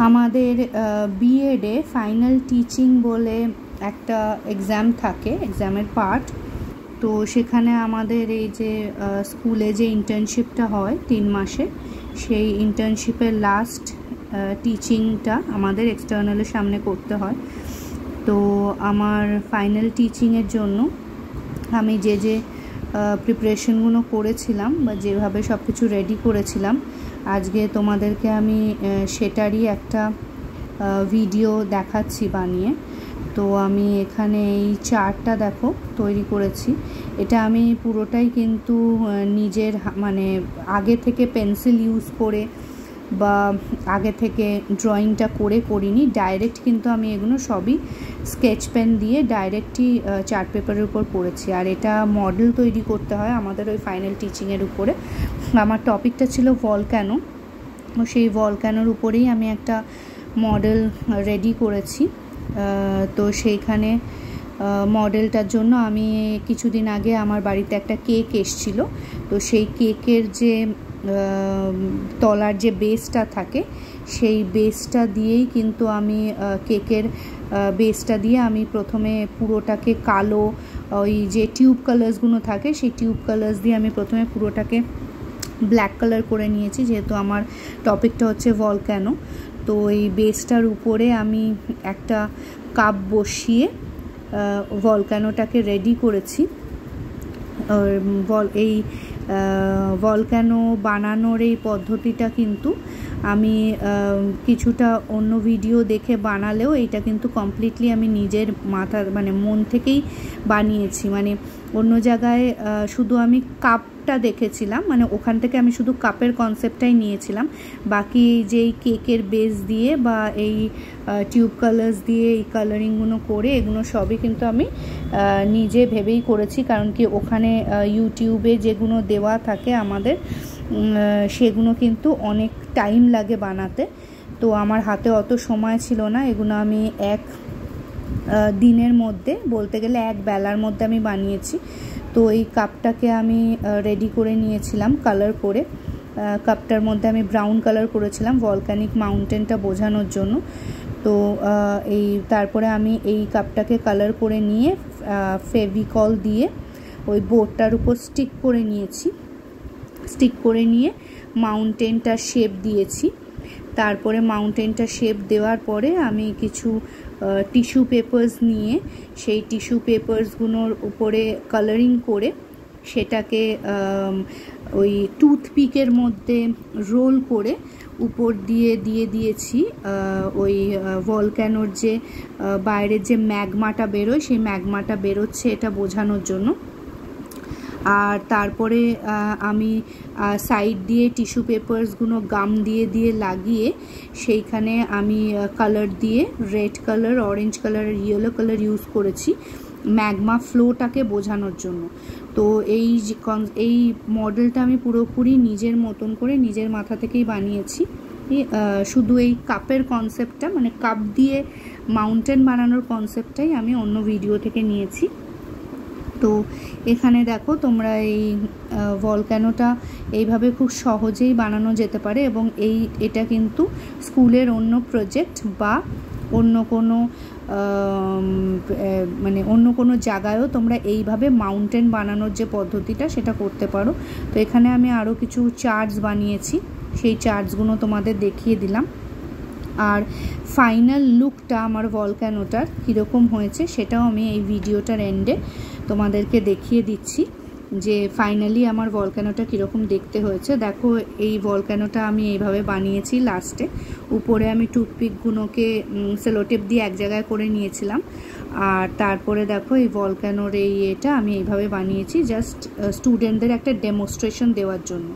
আমাদের বিএডে final teaching বলে একটা এক্সাম থাকে, এক্সামের পার্ট। তো সেখানে আমাদের এই যে স্কুলে যে ইন্টার্নশিপটা হয় 3 মাসে, সেই ইন্টার্নশিপের লাস্ট টিচিংটা আমাদের এক্সটার্নালের সামনে করতে হয়। তো আমার ফাইনাল টিচিংয়ের জন্য আমি যে প্রিপারেশনগুলো করেছিলাম বা যেভাবে সব কিছু রেডি করেছিলাম, আজকে তোমাদেরকে আমি সেটারই একটা ভিডিও দেখাচ্ছি বানিয়ে। তো আমি এখানে এই চার্টটা দেখো তৈরি করেছি। এটা আমি পুরোটাই কিন্তু নিজের মানে আগে থেকে পেন্সিল ইউজ করে বা আগে থেকে ড্রয়িংটা করিনি, ডাইরেক্ট কিন্তু আমি এগুলো সবই স্কেচ পেন দিয়ে ডাইরেক্টই চার্ট পেপারের উপর করেছি। আর এটা মডেল তৈরি করতে হয় আমাদের ওই ফাইনাল টিচিংয়ের উপরে। আমার টপিকটা ছিল ভলক্যানো, সেই ভলক্যানোর উপরেই আমি একটা মডেল রেডি করেছি। তো সেইখানে মডেলটার জন্য আমি কিছুদিন আগে আমার বাড়িতে একটা কেক এসেছিলো। তো সেই কেকের যে তলার যে বেসটা থাকে, সেই বেসটা দিয়েই কিন্তু আমি কেকের বেসটা দিয়ে আমি প্রথমে পুরোটাকে কালো ওই যে টিউব কালার্সগুলো থাকে, সেই টিউব কালার্স দিয়ে আমি প্রথমে পুরোটাকে ব্ল্যাক কালার করে নিয়েছি, যেহেতু আমার টপিকটা হচ্ছে ভলক্যানো। তো এই বেসটার উপরে আমি একটা কাপ বসিয়ে ভলক্যানোটাকে রেডি করেছি। এই ভলক্যানো বানানোর এই পদ্ধতিটা কিন্তু আমি কিছুটা অন্য ভিডিও দেখে বানালেও এইটা কিন্তু কমপ্লিটলি আমি নিজের মাথার মানে মন থেকেই বানিয়েছি। মানে অন্য জায়গায় শুধু আমি কাপটা দেখেছিলাম, মানে ওখান থেকে আমি শুধু কাপের কনসেপ্টটাই নিয়েছিলাম। বাকি এই যে কেকের বেস দিয়ে বা এই টিউব কালার্স দিয়ে এই কালারিংগুলো করে এগুলো সবই কিন্তু আমি নিজে ভেবেই করেছি। কারণ কি ওখানে ইউটিউবে যেগুলো দেওয়া থাকে আমাদের, সেগুলো কিন্তু অনেক টাইম লাগে বানাতে। তো আমার হাতে অত সময় ছিল না, এগুলো আমি এক দিনের মধ্যে, বলতে গেলে এক বেলার মধ্যে আমি বানিয়েছি। তো এই কাপটাকে আমি রেডি করে নিয়েছিলাম কালার করে। কাপটার মধ্যে আমি ব্রাউন কালার করেছিলাম ভলক্যানিক মাউন্টেনটা বোঝানোর জন্য। তো তারপরে আমি এই কাপটাকে কালার করে নিয়ে ফেভিকল দিয়ে ওই বোর্ডটার উপর স্টিক করে নিয়েছি। স্টিক করে নিয়ে মাউন্টেনটা শেপ দিয়েছি। তারপরে মাউন্টেনটা শেপ দেওয়ার পরে আমি কিছু টিস্যু পেপার্স নিয়ে সেই টিস্যু পেপার্সগুলোর উপরে কালারিং করে সেটাকে ওই টুথপিকের মধ্যে রোল করে উপর দিয়ে দিয়েছি ওই ভলক্যানোর যে বাইরের যে ম্যাগমাটা বেরোয়, সেই ম্যাগমাটা বেরোচ্ছে এটা বোঝানোর জন্য। আর তারপরে আমি সাইড দিয়ে টিস্যু পেপার্সগুলো গাম দিয়ে লাগিয়ে সেইখানে আমি কালার দিয়ে red colour, orange colour, yellow colour use করেছি ম্যাগমা ফ্লোটাকে বোঝানোর জন্য। তো এই মডেলটা আমি পুরোপুরি নিজের মতন করে নিজের মাথা থেকেই বানিয়েছি। শুধু এই কাপের কনসেপ্টটা, মানে কাপ দিয়ে মাউন্টেন বানানোর কনসেপ্টটাই আমি অন্য ভিডিও থেকে নিয়েছি। তো এখানে দেখো তোমরা এই ভলক্যানোটা এইভাবে খুব সহজেই বানানো যেতে পারে, এবং এটা কিন্তু স্কুলের অন্য প্রজেক্ট বা অন্য কোনো জায়গায়ও তোমরা এইভাবে মাউন্টেন বানানোর যে পদ্ধতিটা সেটা করতে পারো। তো এখানে আমি আরও কিছু চার্টস বানিয়েছি, সেই চার্টসগুলো তোমাদের দেখিয়ে দিলাম। আর ফাইনাল লুকটা আমার ভলক্যানোটার কীরকম হয়েছে সেটাও আমি এই ভিডিওটার এন্ডে তোমাদেরকে দেখিয়ে দিচ্ছি, যে ফাইনালি আমার ভলক্যানোটা কীরকম দেখতে হয়েছে। দেখো এই ভলক্যানোটা আমি এইভাবে বানিয়েছি। লাস্টে উপরে আমি টুথপিকগুলোকে সেলোটেপ দিয়ে এক জায়গায় করে নিয়েছিলাম। আর তারপরে দেখো এই ভলক্যানোর এটা আমি এইভাবে বানিয়েছি জাস্ট স্টুডেন্টদের একটা ডেমনস্ট্রেশন দেওয়ার জন্য।